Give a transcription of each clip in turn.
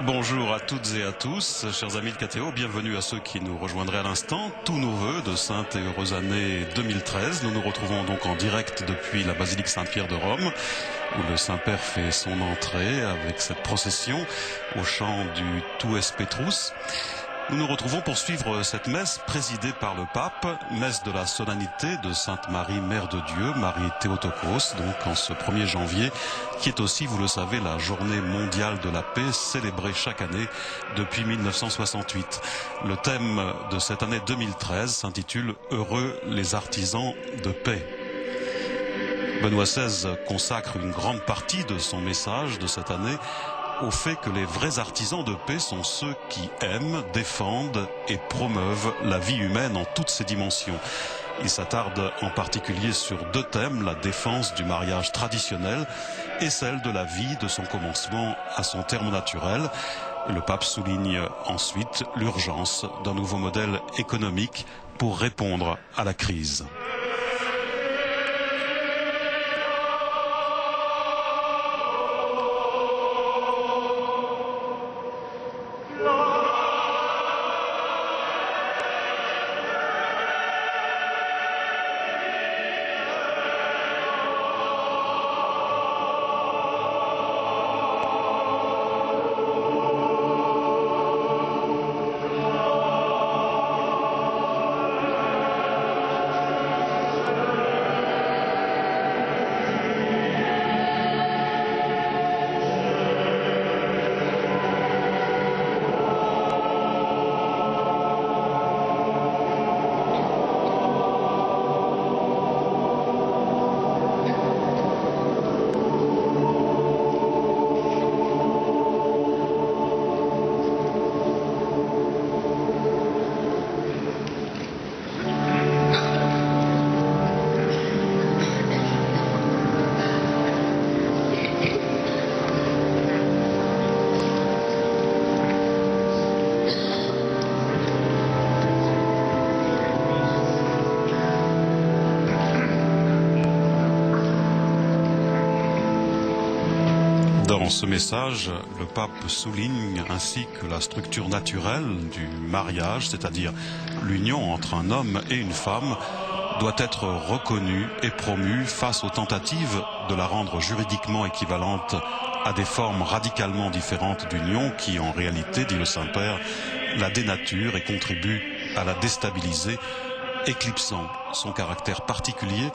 Bonjour à toutes et à tous, chers amis de KTO, bienvenue à ceux qui nous rejoindraient à l'instant. Tous nos vœux de sainte et heureuse année 2013. Nous nous retrouvons donc en direct depuis la basilique Saint-Pierre de Rome, où le Saint-Père fait son entrée avec cette procession au chant du Tu es Petrus. Nous nous retrouvons pour suivre cette messe présidée par le pape, messe de la solennité de Sainte Marie, Mère de Dieu, Marie Théotokos, donc en ce 1er janvier, qui est aussi, vous le savez, la journée mondiale de la paix, célébrée chaque année depuis 1968. Le thème de cette année 2013 s'intitule « Heureux les artisans de paix ». Benoît XVI consacre une grande partie de son message de cette année au fait que les vrais artisans de paix sont ceux qui aiment, défendent et promeuvent la vie humaine en toutes ses dimensions. Il s'attarde en particulier sur deux thèmes, la défense du mariage traditionnel et celle de la vie de son commencement à son terme naturel. Le pape souligne ensuite l'urgence d'un nouveau modèle économique pour répondre à la crise. Dans ce message, le pape souligne ainsi que la structure naturelle du mariage, c'est-à-dire l'union entre un homme et une femme, doit être reconnue et promue face aux tentatives de la rendre juridiquement équivalente à des formes radicalement différentes d'union qui, en réalité, dit le Saint-Père, la dénaturent et contribuent à la déstabiliser, éclipsant son caractère particulier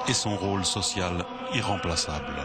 et son rôle social irremplaçable.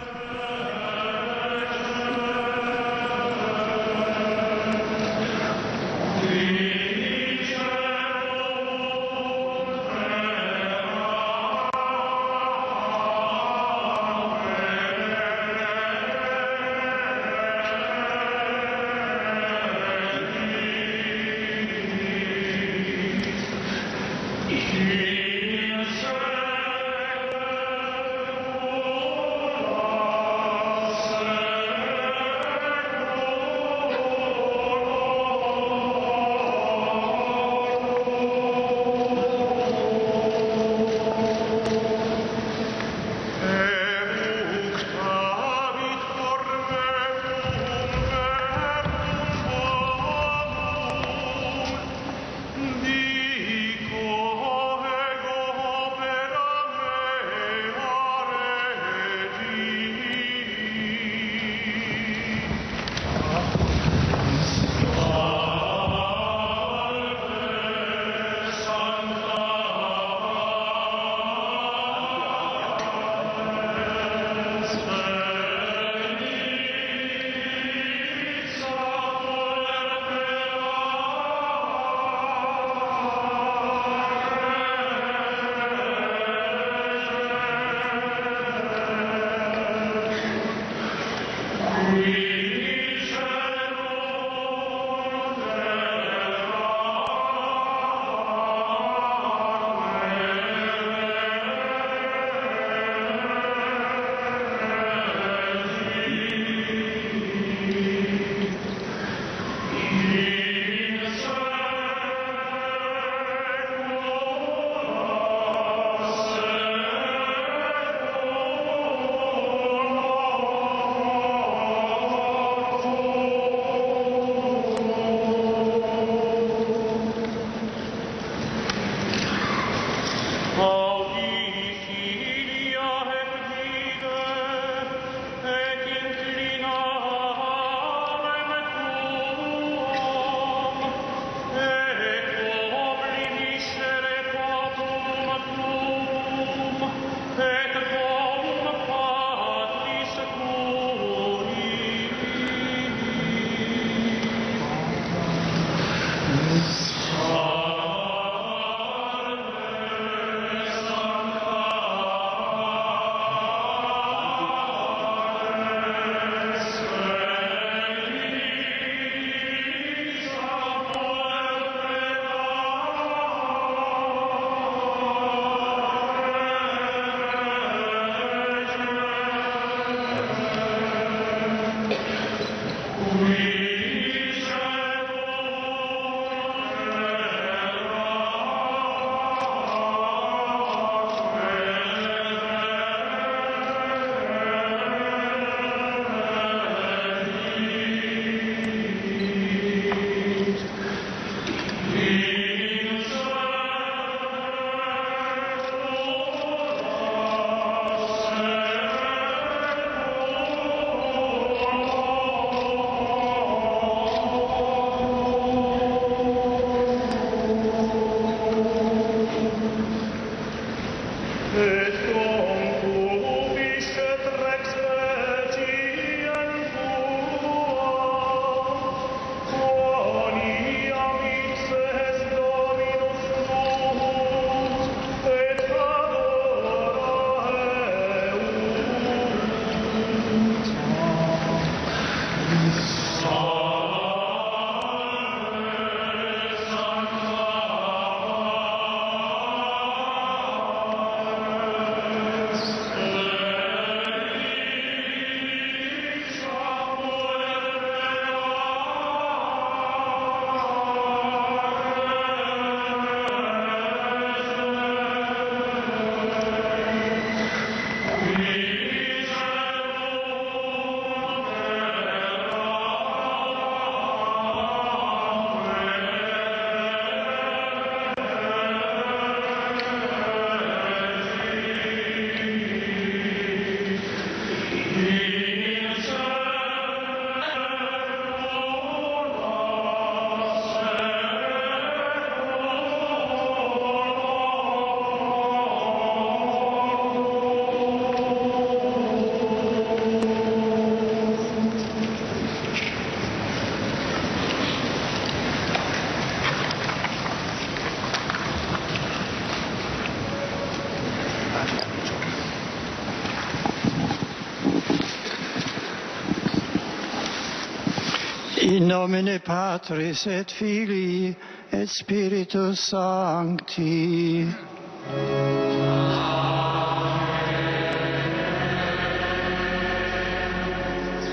In nomine Patris et Filii et Spiritus Sancti.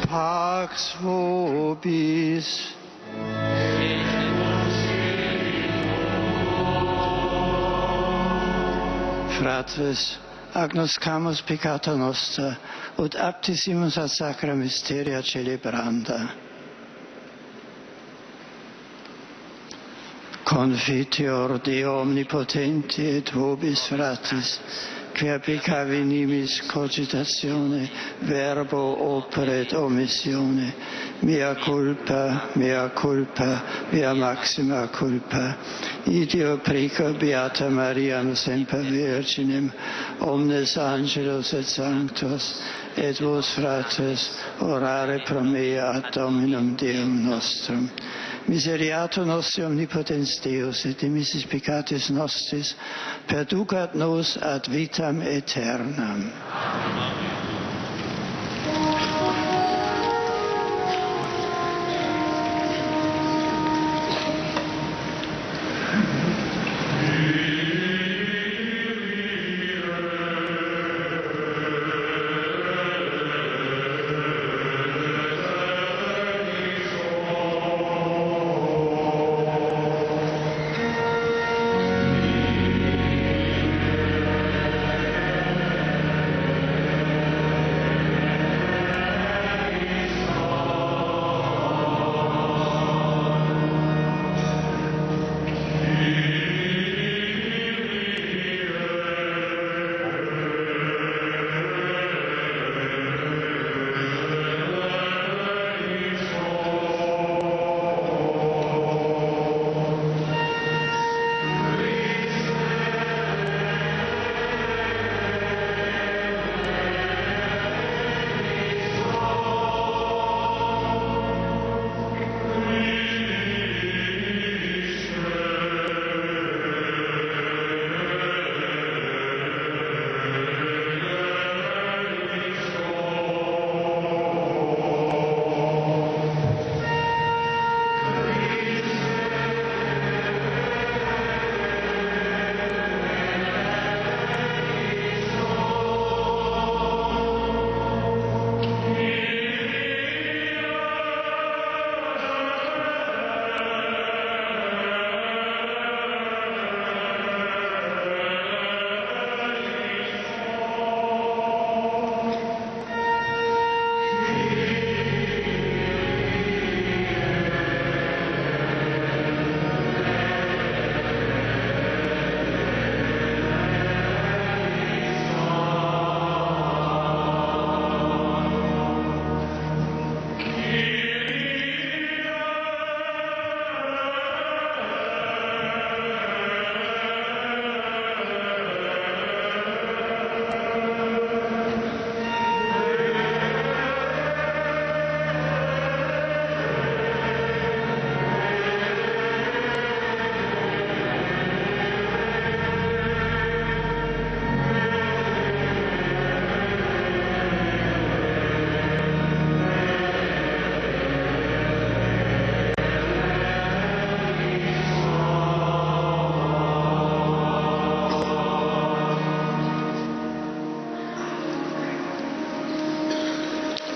Pax vobis. Fratres, agnoscamus peccata nostra, ut aptissimus ad sacra mysteria celebranda. Confiteor Deo omnipotenti et vobis fratis, quia peccavi nimis cogitatione, verbo, opera et omissione, mea culpa, mea maxima culpa. Ideo preco Beata Mariam semper Virginem, omnes angelos et sanctos, et vos fratres, orare pro me ad Dominum Deum nostrum. Miseriato nostri omnipotens Deus, et dimissis peccatis nostris, perducat nos ad vitam aeternam.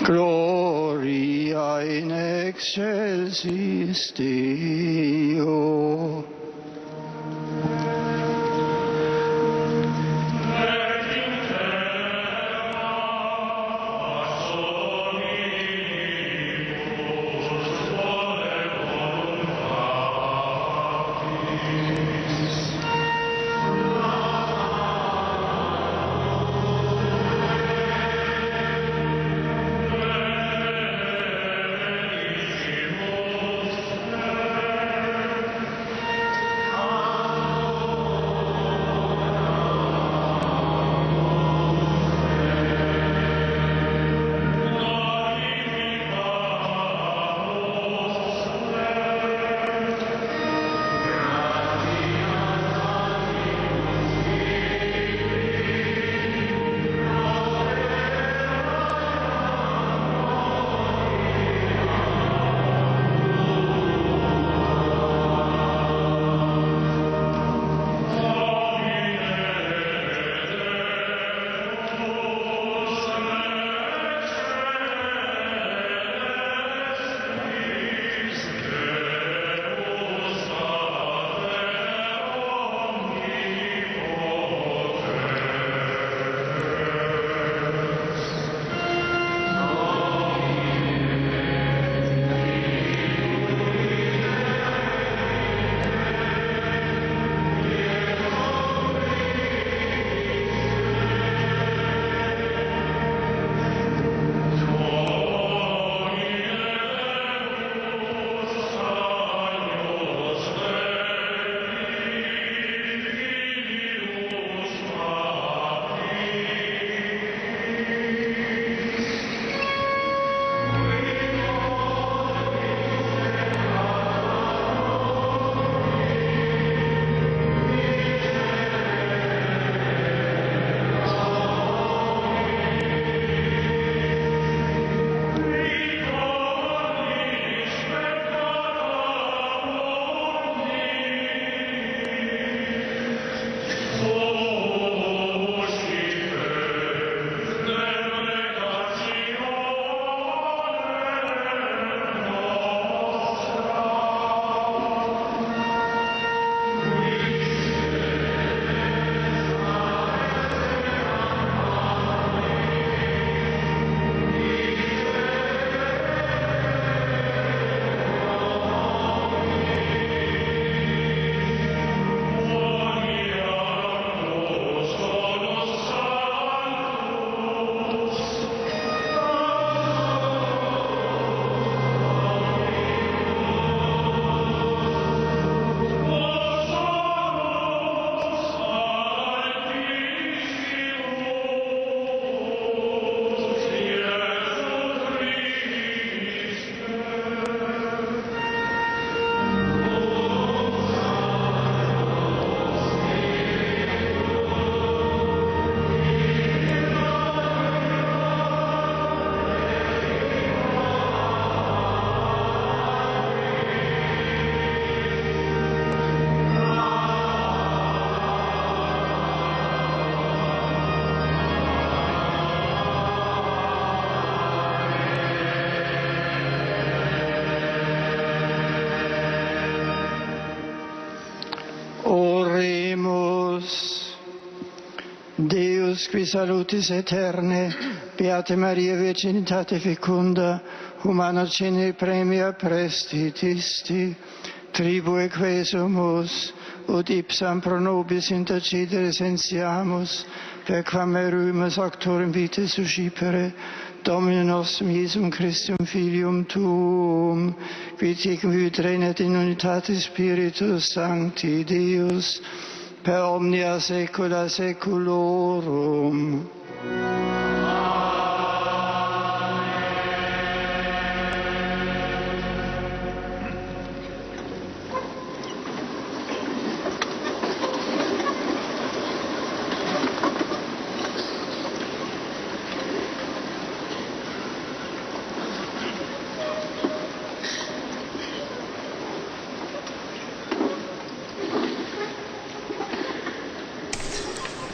Gloria in excelsis Deo. Oremus. Deus qui salutis aeterne, Beate Maria Virginitate fecunda, humana cene premia prestitisti, tribue quesumus, ut ipsam pro nobis intercedere sensiamus, per quam erumus auctorem vitae suscipere, Domine nostrum Iesum Christum Filium Tuum, qui tecum vivit regnet in unitate Spiritus Sancti Deus, per omnia saecula saeculorum.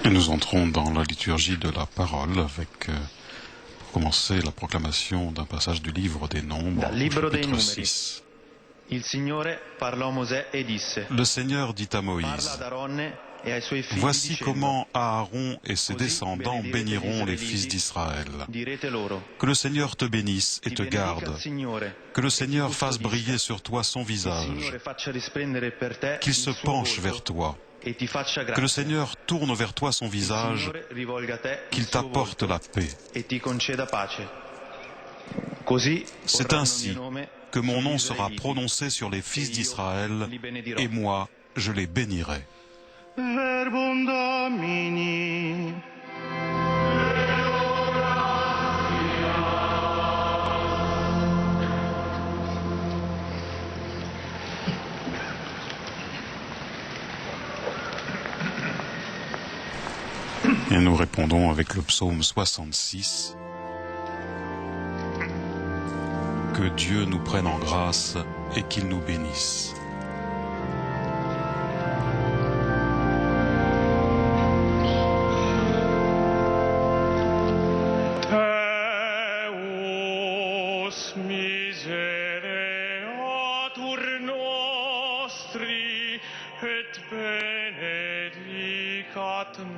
Et nous entrons dans la liturgie de la parole avec commencer la proclamation d'un passage du livre des Nombres, Dal libro dei chapitre Numeri. 6. Il Signore parlò a Mosè e disse: Le Seigneur dit à Parla Moïse, ad Aronne e ai suoi figli voici dicendo: comment Aaron et ses Così descendants benedirete béniront gli les fils Israéliti, d'Israël. direte loro: Que le Seigneur te bénisse et Ti te benedica garde. il Signore, Que le e ti Seigneur fasse custodisca. briller sur toi son Il visage. Signore faccia risplendere per te Qu'il il se suo penche volto vers toi. e ti faccia Que le grazia. Seigneur tourne vers toi son Il visage. Signore rivolga a te il Qu'il suo t'apporte volto la paix. e ti conceda pace. Così C'est porranno il ainsi mio nome que mon sugli nom sera Israéliti, prononcé sur les e fils io d'Israël, li benedirò. et moi, je les bénirai. Verbum Domini. Et nous répondons avec le psaume 66. Que Dieu nous prenne en grâce et qu'il nous bénisse. Deus misereatur nostri et benedicat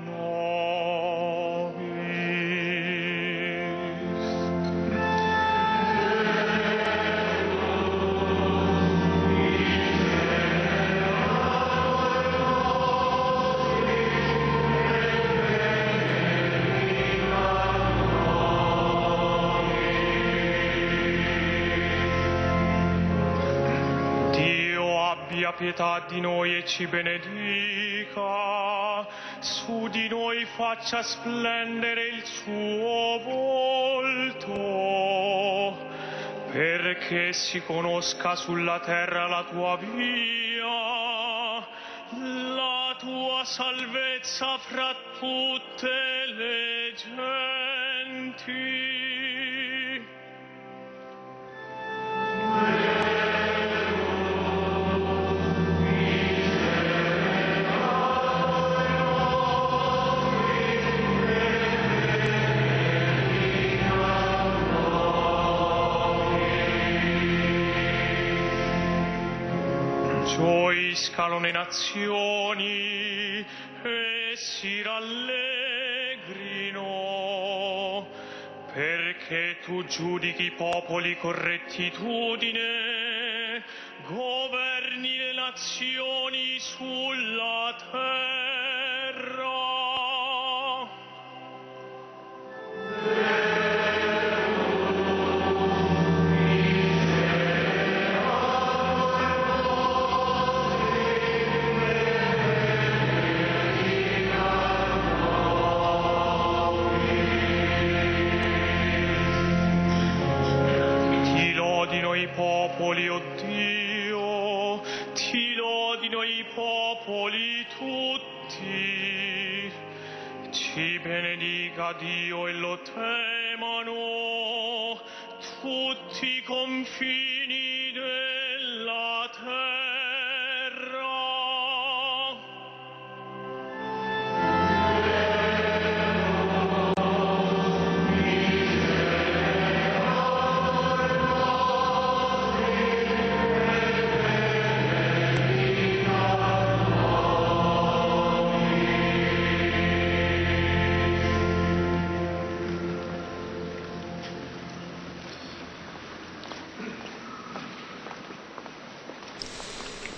nobis. Dio abbia pietà di noi e ci benedica, su di noi faccia splendere il suo volto, perché si conosca sulla terra la tua via, la tua salvezza fra tutte le genti. Gioiscano le nazioni e si rallegrino, perché tu giudichi i popoli con rettitudine, governi le nazioni sulla terra. Ti lodino i popoli, o Dio, ti lodino i popoli tutti. Ci benedica Dio e lo temano tutti i confini della terra.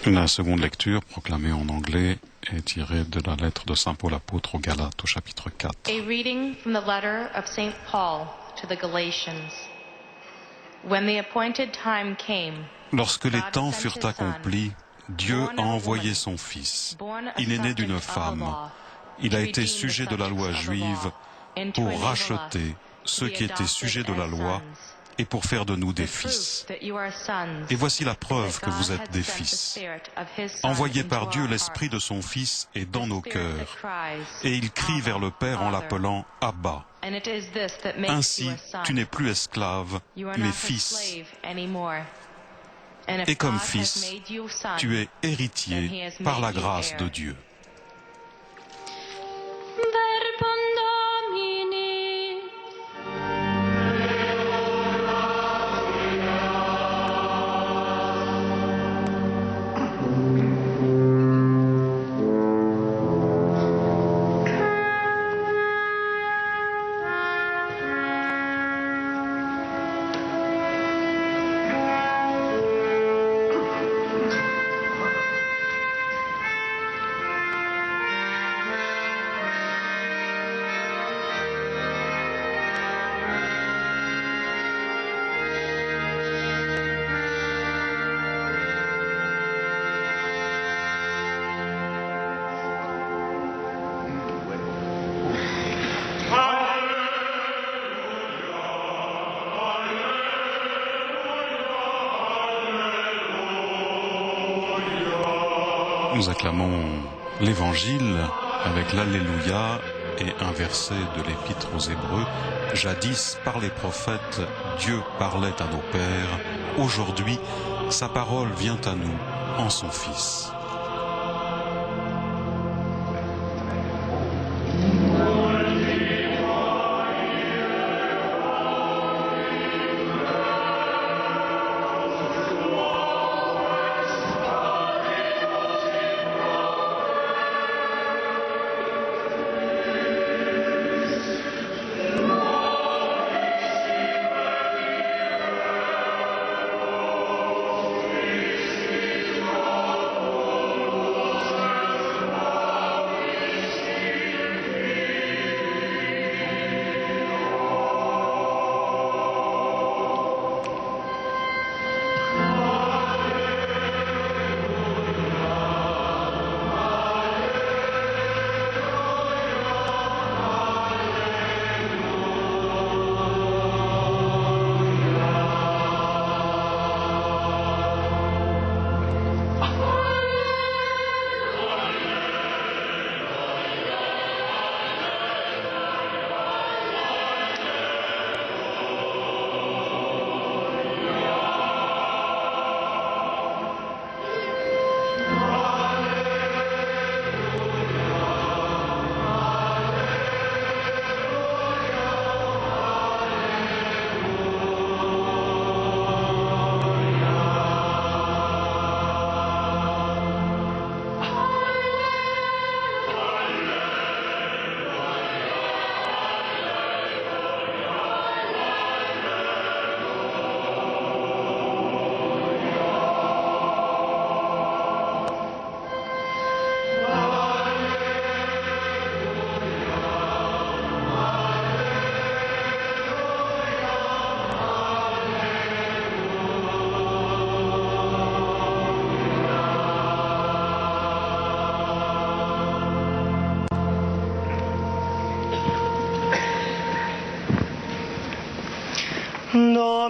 La seconde lecture, proclamée en anglais, est tirée de la lettre de Saint Paul apôtre aux Galates au chapitre 4. A reading from the letter of St. Paul to the Galatians. When the appointed time came, Lorsque les temps furent accomplis, Dieu a envoyé son Fils. Il est né d'une femme. Il a été sujet de la loi juive pour racheter ceux qui étaient sujets de la loi et pour faire de nous des fils. Et voici la preuve que vous êtes des fils. Envoyé par Dieu, l'Esprit de son Fils est dans nos cœurs, et il crie vers le Père en l'appelant Abba. Ainsi, tu n'es plus esclave, mais fils. Et comme fils, tu es héritier par la grâce de Dieu. Verbum Domini. Nous acclamons l'Évangile avec l'Alléluia et un verset de l'Épître aux Hébreux. Jadis, par les prophètes, Dieu parlait à nos pères. Aujourd'hui, sa parole vient à nous en son Fils.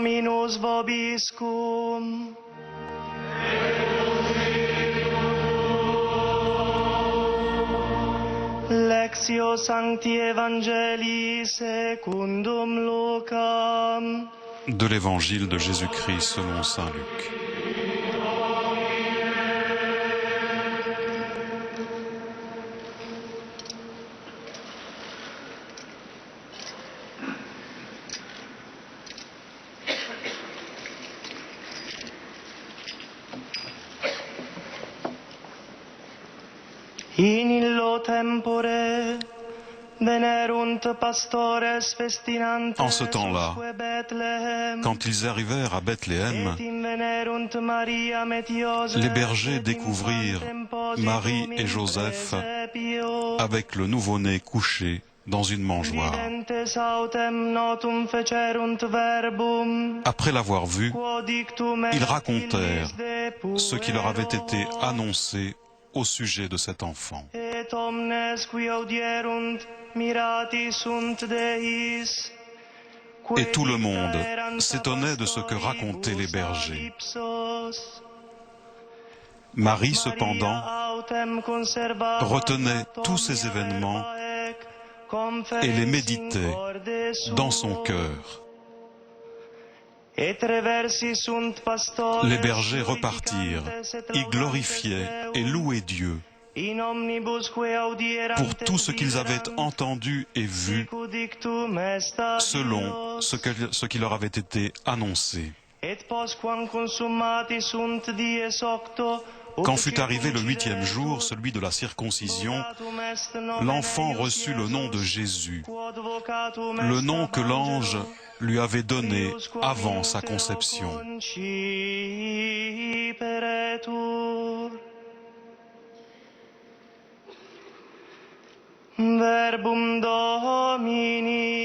Dominus vobiscum. Lectio Sancti Evangelii secundum Lucam. De l'Évangile de Jésus-Christ selon saint Luc. In illo tempore venerunt pastores festinantes En ce temps-là, usque Bethlehem, quand ils arrivèrent à Bethléem, et invenerunt Mariam et Iosef, les bergers et découvrirent infantem positum Marie et in Joseph praesepio. avec le nouveau-né couché dans une mangeoire. Videntes autem notum fecerunt verbum, Après l'avoir vu, quo dictum ils est racontèrent illis depuerunt, ce qui leur avait été annoncé au sujet de cet enfant. et omnes qui audierunt mirati sunt Deis. Et tout le monde s'étonnait de ce que racontaient les bergers. Marie, cependant, retenait tous ces événements et les méditait dans son cœur. Les bergers repartirent, y glorifiaient et louaient Dieu pour tout ce qu'ils avaient entendu et vu selon ce qui leur avait été annoncé. Quand fut arrivé le 8e jour, celui de la circoncision, l'enfant reçut le nom de Jésus, le nom que l'ange lui avait donné avant sa conception. Verbum Domini.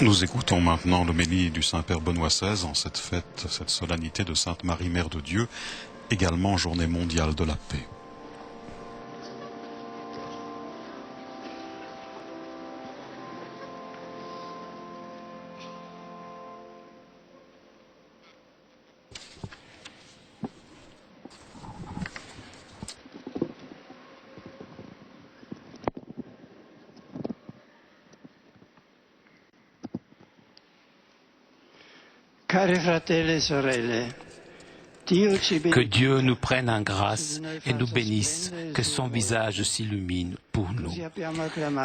Nous écoutons maintenant l'homélie du Saint-Père Benoît XVI en cette fête, cette solennité de Sainte Marie, Mère de Dieu, également journée mondiale de la paix. Que Dieu nous prenne en grâce et nous bénisse, que son visage s'illumine pour nous.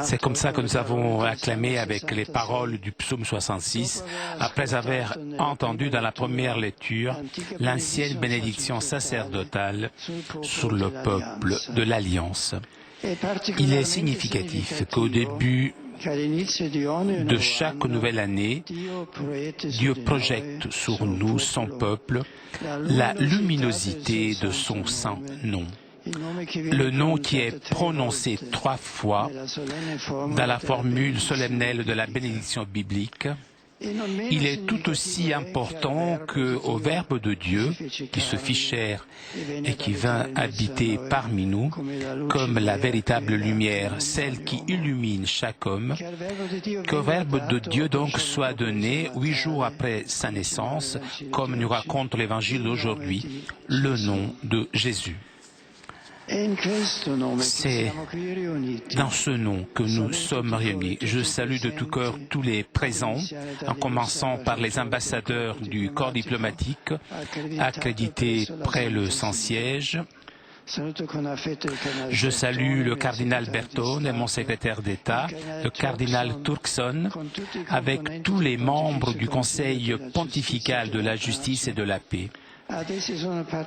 C'est comme ça que nous avons acclamé avec les paroles du psaume 66, après avoir entendu dans la première lecture l'ancienne bénédiction sacerdotale sur le peuple de l'Alliance. Il est significatif qu'au début de chaque nouvelle année, Dieu projette sur nous, son peuple, la luminosité de son saint nom. Le nom qui est prononcé 3 fois dans la formule solennelle de la bénédiction biblique. Il est tout aussi important qu'au Verbe de Dieu, qui se fit chair et qui vint habiter parmi nous, comme la véritable lumière, celle qui illumine chaque homme, qu'au Verbe de Dieu donc soit donné 8 jours après sa naissance, comme nous raconte l'Évangile d'aujourd'hui, le nom de Jésus. C'est dans ce nom que nous sommes réunis. Je salue de tout cœur tous les présents, en commençant par les ambassadeurs du corps diplomatique, accrédités près le Saint-Siège. Je salue le cardinal Bertone et mon secrétaire d'État, le cardinal Turkson, avec tous les membres du Conseil pontifical de la justice et de la paix.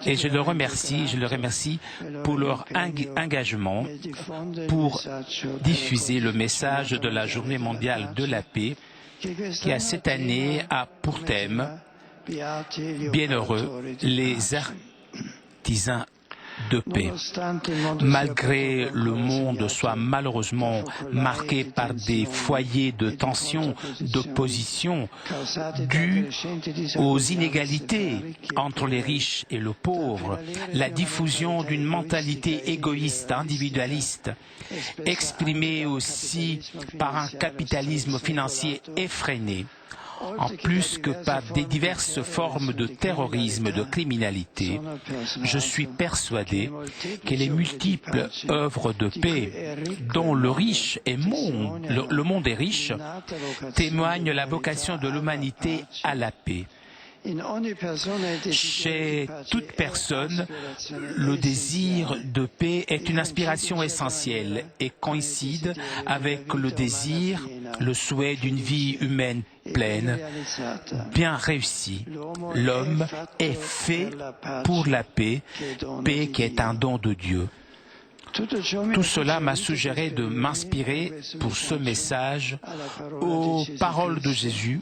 Et je le remercie pour leur engagement pour diffuser le message de la Journée mondiale de la paix qui, cette année, a pour thème « Bienheureux les artisans de paix ». Malgré le monde soit malheureusement marqué par des foyers de tension, d'opposition, dus aux inégalités entre les riches et le pauvre, la diffusion d'une mentalité égoïste, individualiste, exprimée aussi par un capitalisme financier effréné, en plus que par des diverses formes de terrorisme, de criminalité, je suis persuadé que les multiples œuvres de paix dont le monde est riche témoignent la vocation de l'humanité à la paix. Chez toute personne, le désir de paix est une aspiration essentielle et coïncide avec le désir, le souhait d'une vie humaine pleine, bien réussie. L'homme est fait pour la paix, paix qui est un don de Dieu. Tout cela m'a suggéré de m'inspirer pour ce message aux paroles de Jésus.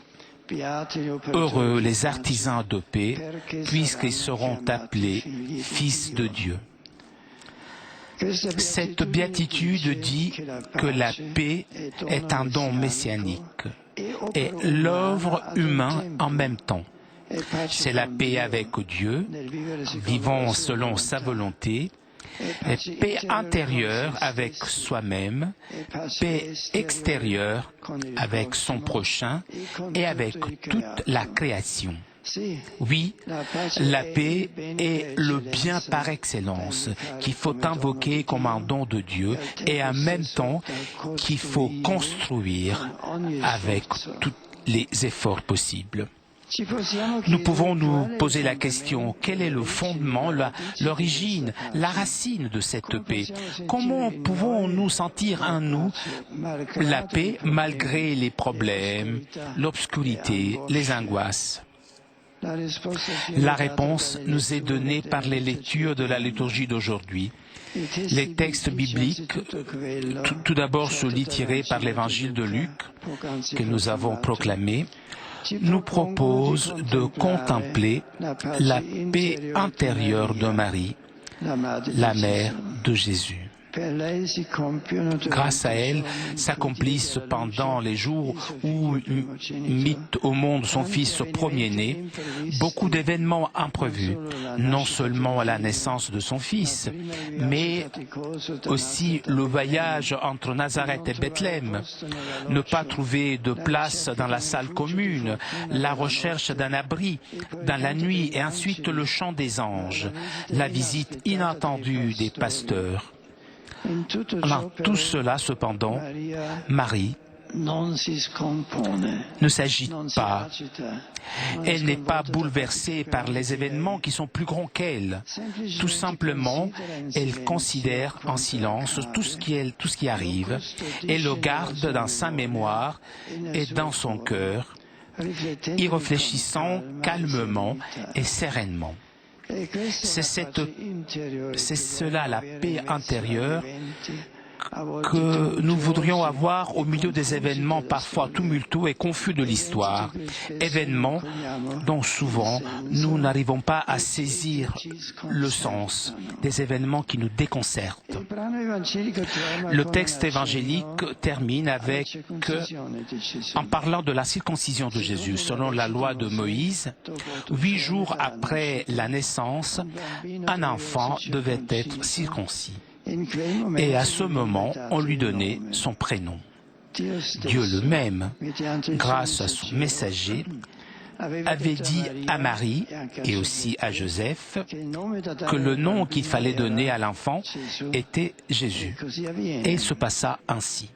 Heureux les artisans de paix, puisqu'ils seront appelés fils de Dieu. Cette béatitude dit que la paix est un don messianique et l'œuvre humaine en même temps. C'est la paix avec Dieu, vivant selon sa volonté, paix intérieure avec soi-même, paix extérieure avec son prochain et avec toute la création. Oui, la paix est le bien par excellence qu'il faut invoquer comme un don de Dieu et en même temps qu'il faut construire avec tous les efforts possibles. Nous pouvons nous poser la question, quel est le fondement, l'origine, la racine de cette paix? Comment pouvons-nous sentir en nous la paix malgré les problèmes, l'obscurité, les angoisses? La réponse nous est donnée par les lectures de la liturgie d'aujourd'hui. Les textes bibliques, tout d'abord celui tiré par l'évangile de Luc, que nous avons proclamé, nous propose de contempler la paix intérieure de Marie, la mère de Jésus. Grâce à elle, s'accomplissent pendant les jours où mit au monde son fils premier-né beaucoup d'événements imprévus, non seulement la naissance de son fils, mais aussi le voyage entre Nazareth et Bethléem, ne pas trouver de place dans la salle commune, la recherche d'un abri dans la nuit et ensuite le chant des anges, la visite inattendue des pasteurs. Dans tout cela, cependant, Marie ne s'agite pas. Elle n'est pas bouleversée par les événements qui sont plus grands qu'elle. Tout simplement, elle considère en silence tout ce qui arrive et le garde dans sa mémoire et dans son cœur, y réfléchissant calmement et sereinement. C'est cela la paix intérieure que nous voudrions avoir au milieu des événements parfois tumultueux et confus de l'histoire, événements dont souvent nous n'arrivons pas à saisir le sens, des événements qui nous déconcertent. Le texte évangélique termine en parlant de la circoncision de Jésus. Selon la loi de Moïse, 8 jours après la naissance, un enfant devait être circoncis. Et à ce moment, on lui donnait son prénom. Dieu le même, grâce à son messager, avait dit à Marie et aussi à Joseph que le nom qu'il fallait donner à l'enfant était Jésus. Et il se passa ainsi.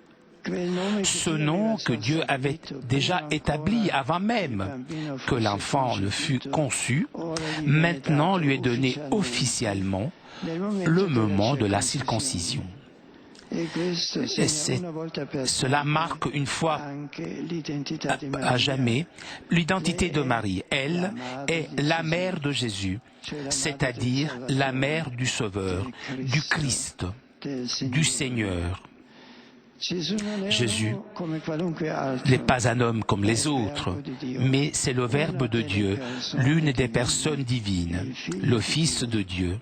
Ce nom que Dieu avait déjà établi avant même que l'enfant ne fût conçu, maintenant lui est donné officiellement le moment de la circoncision. Et cela marque une fois à jamais l'identité de Marie. Elle est la mère de Jésus, c'est-à-dire la mère du Sauveur, du Christ, du Seigneur. Jésus n'est pas un homme comme les autres, mais c'est le Verbe de Dieu, l'une des personnes divines, le Fils de Dieu.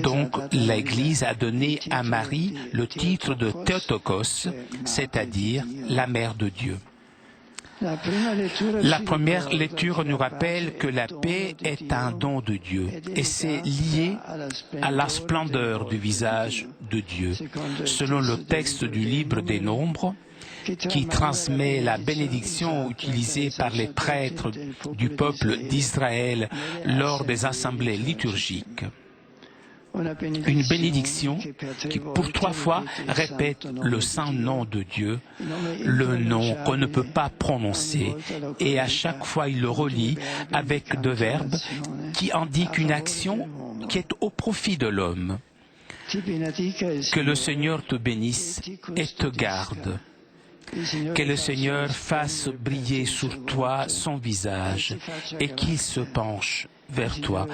Donc l'Église a donné à Marie le titre de Théotokos, c'est-à-dire la mère de Dieu. La première lecture nous rappelle que la paix est un don de Dieu et c'est lié à la splendeur du visage de Dieu. Selon le texte du livre des Nombres, qui transmet la bénédiction utilisée par les prêtres du peuple d'Israël lors des assemblées liturgiques. Une bénédiction qui pour 3 fois répète le saint nom de Dieu, le nom qu'on ne peut pas prononcer, et à chaque fois il le relie avec 2 verbes qui indiquent une action qui est au profit de l'homme. Que le Seigneur te bénisse et te garde. Que le Seigneur fasse briller sur toi son visage et qu'il se penche vers toi,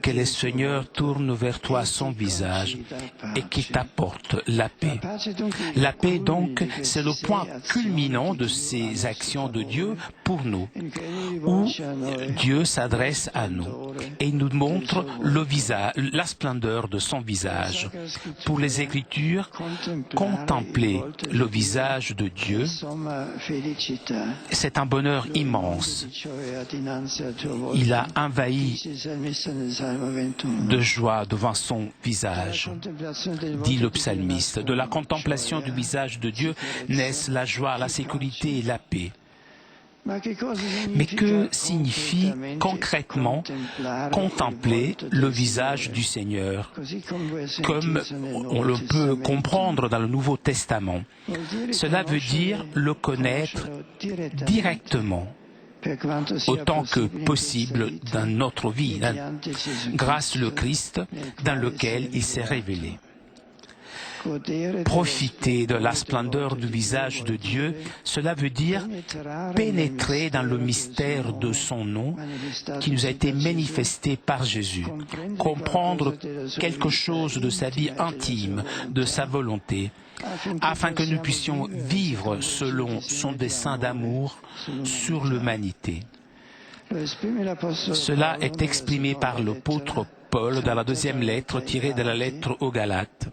que le Seigneur tourne vers toi son visage et qu'il t'apporte la paix. La paix, donc, c'est le point culminant de ces actions de Dieu pour nous, où Dieu s'adresse à nous et nous montre la splendeur de son visage. Pour les Écritures, contempler le visage de Dieu, c'est un bonheur immense. Il a envahi de joie devant son visage, dit le psalmiste. De la contemplation du visage de Dieu naissent la joie, la sécurité et la paix. Mais que signifie concrètement contempler le visage du Seigneur, comme on le peut comprendre dans le Nouveau Testament? Cela veut dire le connaître directement, autant que possible dans notre vie, grâce au Christ dans lequel il s'est révélé. Profiter de la splendeur du visage de Dieu, cela veut dire pénétrer dans le mystère de son nom qui nous a été manifesté par Jésus, comprendre quelque chose de sa vie intime, de sa volonté, afin que nous puissions vivre selon son dessein d'amour sur l'humanité. Cela est exprimé par l'apôtre Paul dans la 2e lettre tirée de la lettre aux Galates.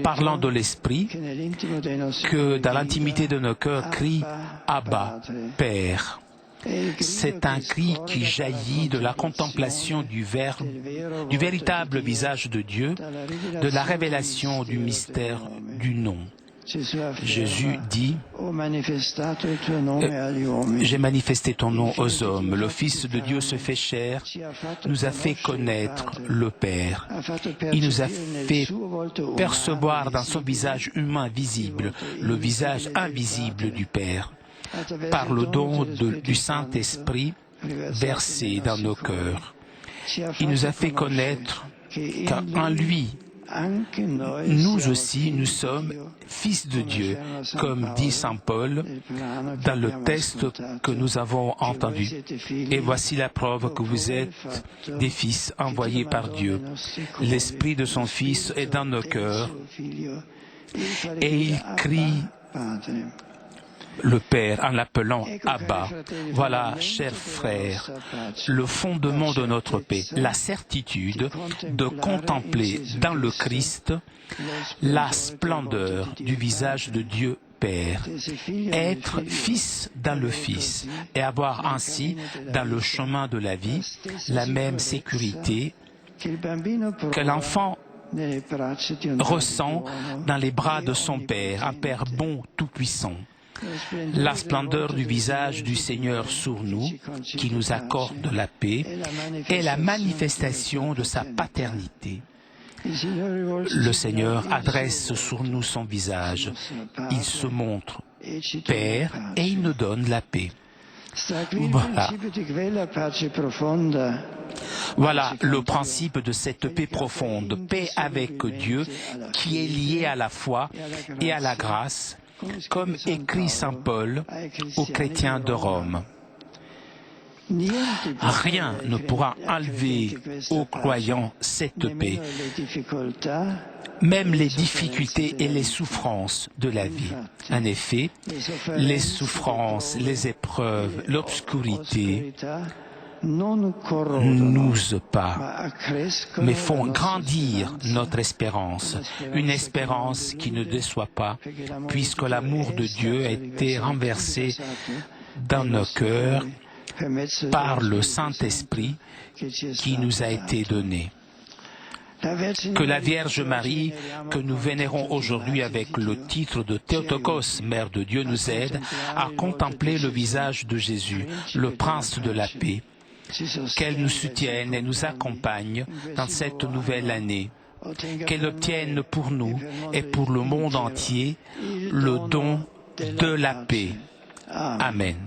parlant de l'Esprit, que dans l'intimité de nos cœurs crie « Abba, Père ». C'est un cri qui jaillit de la contemplation du véritable visage de Dieu, de la révélation du mystère du nom. Jésus dit « J'ai manifesté ton nom aux hommes. Le Fils de Dieu se fait chair, nous a fait connaître le Père. Il nous a fait percevoir dans son visage humain visible le visage invisible du Père, par le don du Saint-Esprit versé dans nos cœurs. Il nous a fait connaître qu'en lui, nous aussi, nous sommes fils de Dieu, comme dit Saint Paul dans le texte que nous avons entendu. Et voici la preuve que vous êtes des fils envoyés par Dieu. L'Esprit de son Fils est dans nos cœurs et il crie le Père en l'appelant Abba. Voilà, chers frères, le fondement de notre paix, la certitude de contempler dans le Christ la splendeur du visage de Dieu Père, être fils dans le Fils et avoir ainsi dans le chemin de la vie la même sécurité que l'enfant ressent dans les bras de son Père, un Père bon, tout-puissant. La splendeur du visage du Seigneur sur nous, qui nous accorde la paix, est la manifestation de sa paternité. Le Seigneur adresse sur nous son visage. Il se montre Père et il nous donne la paix. Voilà le principe de cette paix profonde, paix avec Dieu, qui est liée à la foi et à la grâce, comme écrit Saint Paul aux chrétiens de Rome. Rien ne pourra enlever aux croyants cette paix, même les difficultés et les souffrances de la vie. En effet, les souffrances, les épreuves, l'obscurité n'usent pas, mais font grandir notre espérance, une espérance qui ne déçoit pas, puisque l'amour de Dieu a été renversé dans nos cœurs par le Saint-Esprit qui nous a été donné. Que la Vierge Marie, que nous vénérons aujourd'hui avec le titre de Théotokos, Mère de Dieu, nous aide à contempler le visage de Jésus, le Prince de la paix, qu'elle nous soutienne et nous accompagne dans cette nouvelle année, qu'elle obtienne pour nous et pour le monde entier le don de la paix. Amen.